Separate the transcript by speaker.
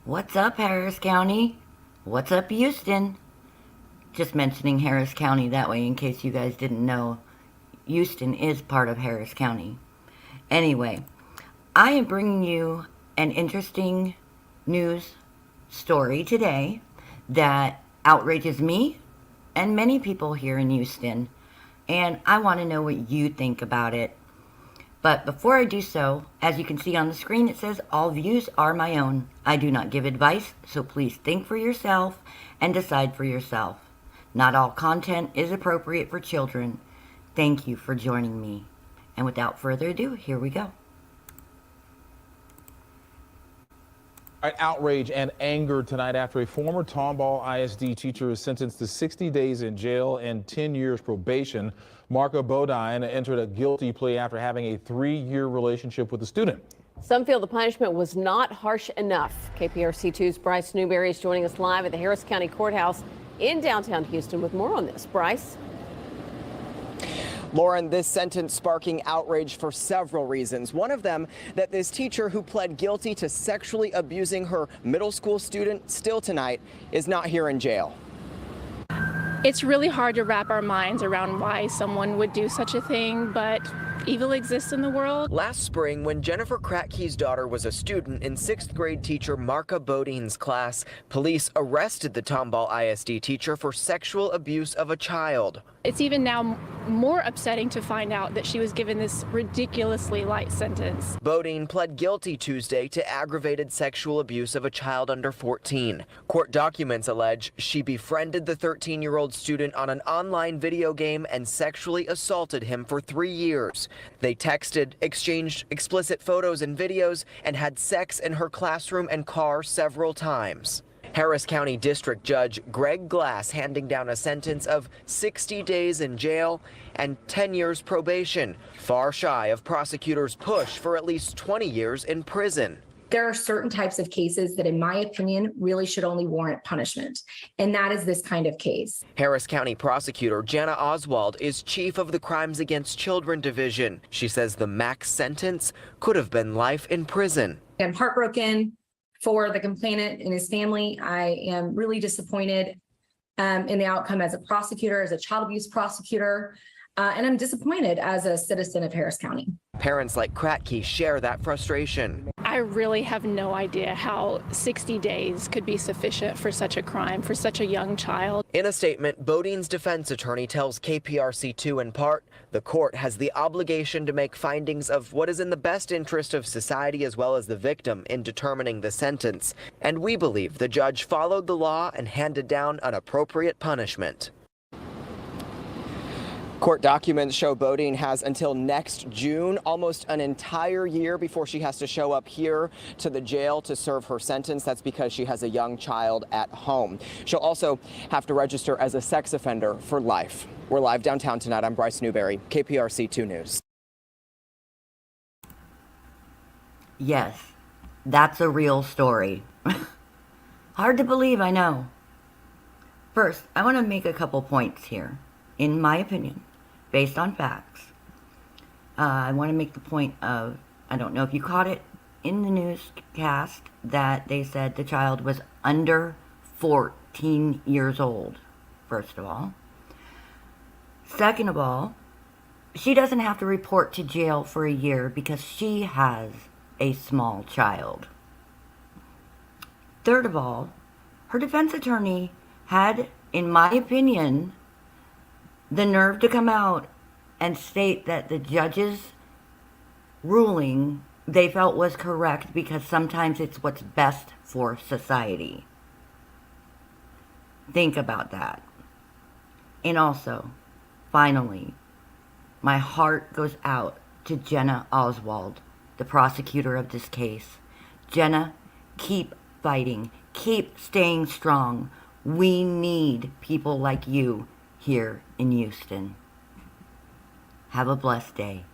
Speaker 1: What's up, Harris County? What's up, Houston? Just mentioning Harris County that way in case you guys didn't know. Houston is part of Harris County. Anyway, I am bringing you an interesting news story today that outrages me and many people here in Houston. And I want to know what you think about it. But before I do so, as you can see on the screen, it says all views are my own. I do not give advice, so please think for yourself and decide for yourself. Not all content is appropriate for children. Thank you for joining me. And without further ado, here we go.
Speaker 2: Outrage and anger tonight after a former Tomball ISD teacher is sentenced to 60 days in jail and 10 years probation. Marco Bodine entered a guilty plea after having a 3-year relationship with a student.
Speaker 3: Some feel the punishment was not harsh enough. KPRC2's Bryce Newberry is joining us live at the Harris County Courthouse in downtown Houston with more on this. Bryce?
Speaker 4: Lauren, this sentence sparking outrage for several reasons. One of them, that this teacher who pled guilty to sexually abusing her middle school student still tonight is not here in jail.
Speaker 5: It's really hard to wrap our minds around why someone would do such a thing, but evil exists in the world.
Speaker 4: Last spring, when Jennifer Kratke's daughter was a student in 6th grade teacher Marka Bodine's class, police arrested the Tomball ISD teacher for sexual abuse of a child.
Speaker 5: It's even now more upsetting to find out that she was given this ridiculously light sentence.
Speaker 4: Bodine pled guilty Tuesday to aggravated sexual abuse of a child under 14. Court documents allege she befriended the 13-year-old student on an online video game and sexually assaulted him for 3 years. They texted, exchanged explicit photos and videos, and had sex in her classroom and car several times. Harris County District Judge Greg Glass handing down a sentence of 60 days in jail and 10 years probation, far shy of prosecutors' push for at least 20 years in prison.
Speaker 6: There are certain types of cases that, in my opinion, really should only warrant punishment, and that is this kind of case.
Speaker 4: Harris County prosecutor Jana Oswald is chief of the Crimes Against Children Division. She says the max sentence could have been life in prison.
Speaker 6: I'm heartbroken for the complainant and his family. I am really disappointed in the outcome as a prosecutor, as a child abuse prosecutor, and I'm disappointed as a citizen of Harris County.
Speaker 4: Parents like Kratke share that frustration.
Speaker 5: I really have no idea how 60 days could be sufficient for such a crime, for such a young child.
Speaker 4: In a statement, Bodine's defense attorney tells KPRC2 in part, the court has the obligation to make findings of what is in the best interest of society as well as the victim in determining the sentence. And we believe the judge followed the law and handed down an appropriate punishment. Court documents show Bodine has until next June, almost an entire year before she has to show up here to the jail to serve her sentence. That's because she has a young child at home. She'll also have to register as a sex offender for life. We're live downtown tonight. I'm Bryce Newberry, KPRC 2 News.
Speaker 1: Yes, that's a real story. Hard to believe, I know. First, I want to make a couple points here, in my opinion, based on facts. I want to make the point of, I don't know if you caught it in the newscast, that they said the child was under 14 years old, first of all. Second of all, she doesn't have to report to jail for a year because she has a small child. Third of all, her defense attorney had, in my opinion, the nerve to come out and state that the judge's ruling they felt was correct because sometimes it's what's best for society. Think about that. And also, finally, my heart goes out to Jana Oswald, the prosecutor of this case. Jana, keep fighting. Keep staying strong. We need people like you here in Houston. Have a blessed day.